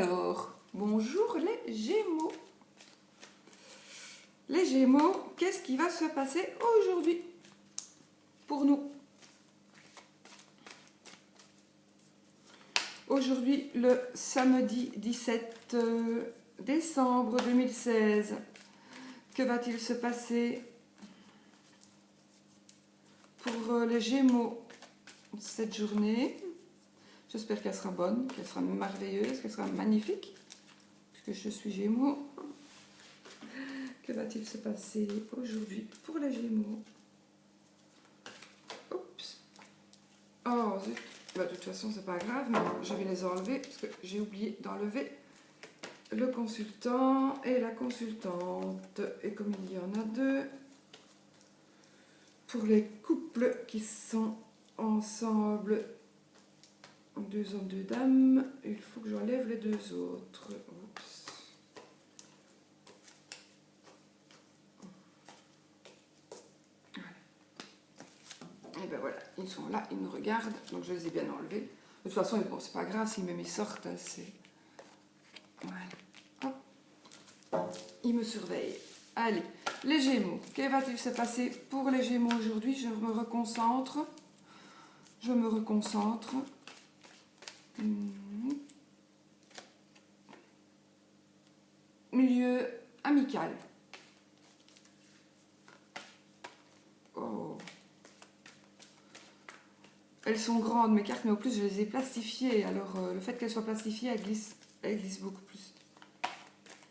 Alors, bonjour les Gémeaux. Les Gémeaux, qu'est-ce qui va se passer aujourd'hui pour nous? Aujourd'hui, le samedi 17 décembre 2016, que va-t-il se passer pour les Gémeaux cette journée? J'espère qu'elle sera bonne, qu'elle sera merveilleuse, qu'elle sera magnifique, puisque je suis Gémeaux. Que va-t-il se passer aujourd'hui pour les Gémeaux? Oups. Oh zut. Bah, de toute façon, c'est pas grave, mais je vais les enlever, parce que j'ai oublié d'enlever le consultant et la consultante. Et comme il y en a deux, pour les couples qui sont ensemble, deux hommes, deux dames, il faut que j'enlève les deux autres. Oups. Voilà. Et ben voilà, ils sont là, ils me regardent, donc je les ai bien enlevés. De toute façon, bon, c'est pas grave s'ils me sortent, hein, c'est... Voilà. Hop. Ils me surveillent. Allez, les Gémeaux, que va-t-il se passer pour les Gémeaux aujourd'hui? Je me reconcentre. Je me reconcentre. Milieu amical. Oh. Elles sont grandes mes cartes, mais au plus je les ai plastifiées. Alors le fait qu'elles soient plastifiées, elles glissent beaucoup plus.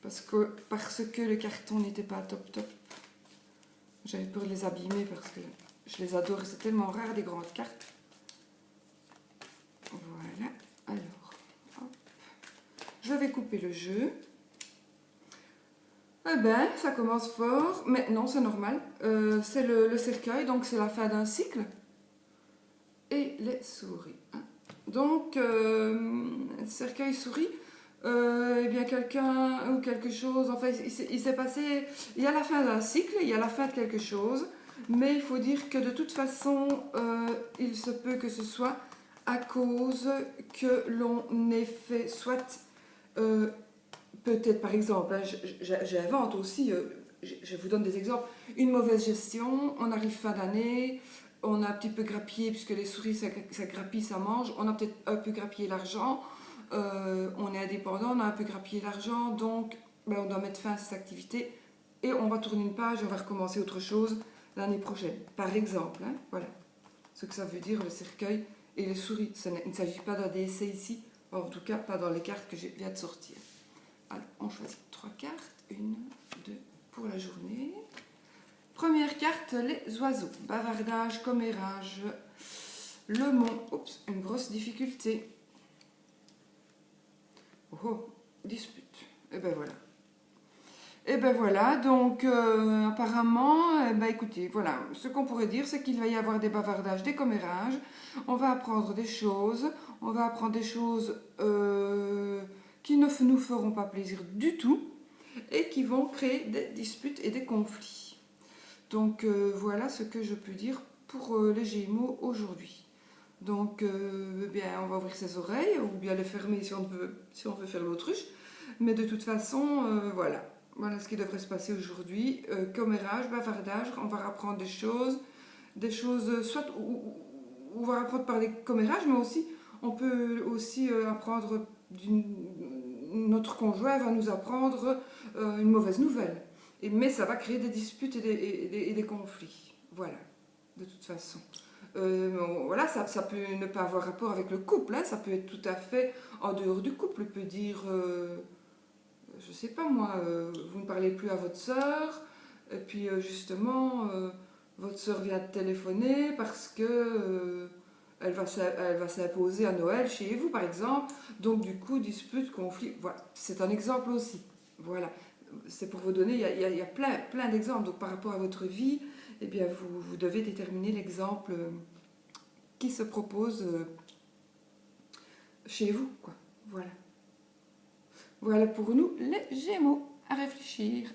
Parce que le carton n'était pas top top. J'avais peur de les abîmer parce que je les adore. C'est tellement rare des grandes cartes. Voilà. Alors, hop. Je vais couper le jeu. Eh ben, ça commence fort, mais non, c'est normal. C'est le cercueil, donc c'est la fin d'un cycle. Et les souris. Donc, cercueil, souris, eh bien, quelqu'un ou quelque chose, enfin, il s'est passé, il y a la fin d'un cycle, il y a la fin de quelque chose, mais il faut dire que de toute façon, il se peut que ce soit à cause que l'on ait fait soit... peut-être par exemple, hein, j'invente aussi, je vous donne des exemples, une mauvaise gestion, on arrive fin d'année, on a un petit peu grappillé, puisque les souris ça grappille, ça mange, on a peut-être un peu grappillé l'argent, on est indépendant, on a un peu grappillé l'argent, donc ben, on doit mettre fin à cette activité et on va tourner une page et on va recommencer autre chose l'année prochaine, par exemple, hein, voilà ce que ça veut dire le cercueil et les souris. Il ne s'agit pas d'un décès ici, en tout cas pas dans les cartes que je viens de sortir. Alors, on choisit 3 cartes, 1, 2 pour la journée. Première carte, les oiseaux. Bavardage, commérage, le mont. Oups, une grosse difficulté. Oh, dispute. Et ben voilà. Et ben voilà, donc apparemment, eh ben écoutez, voilà, ce qu'on pourrait dire, c'est qu'il va y avoir des bavardages, des commérages. On va apprendre des choses. On va apprendre des choses... qui ne nous feront pas plaisir du tout et qui vont créer des disputes et des conflits. Donc voilà ce que je peux dire pour les Gémeaux aujourd'hui. Donc bien, on va ouvrir ses oreilles ou bien les fermer si on veut faire l'autruche. Mais de toute façon, voilà. Voilà ce qui devrait se passer aujourd'hui. Commérage, bavardage, on va apprendre des choses soit on va apprendre par des commérages, mais aussi on peut aussi apprendre notre conjoint va nous apprendre une mauvaise nouvelle. Mais ça va créer des disputes et des conflits. Voilà, de toute façon. Voilà, ça peut ne pas avoir rapport avec le couple, hein, ça peut être tout à fait en dehors du couple. Peut dire, je sais pas moi, vous ne parlez plus à votre sœur, et puis justement, votre sœur vient de téléphoner parce que... elle va s'imposer à Noël chez vous, par exemple. Donc, du coup, dispute, conflit. Voilà, c'est un exemple aussi. Voilà, c'est pour vous donner, il y a plein d'exemples. Donc, par rapport à votre vie, eh bien, vous devez déterminer l'exemple qui se propose chez vous, quoi. Voilà. Voilà pour nous, les Gémeaux. À réfléchir.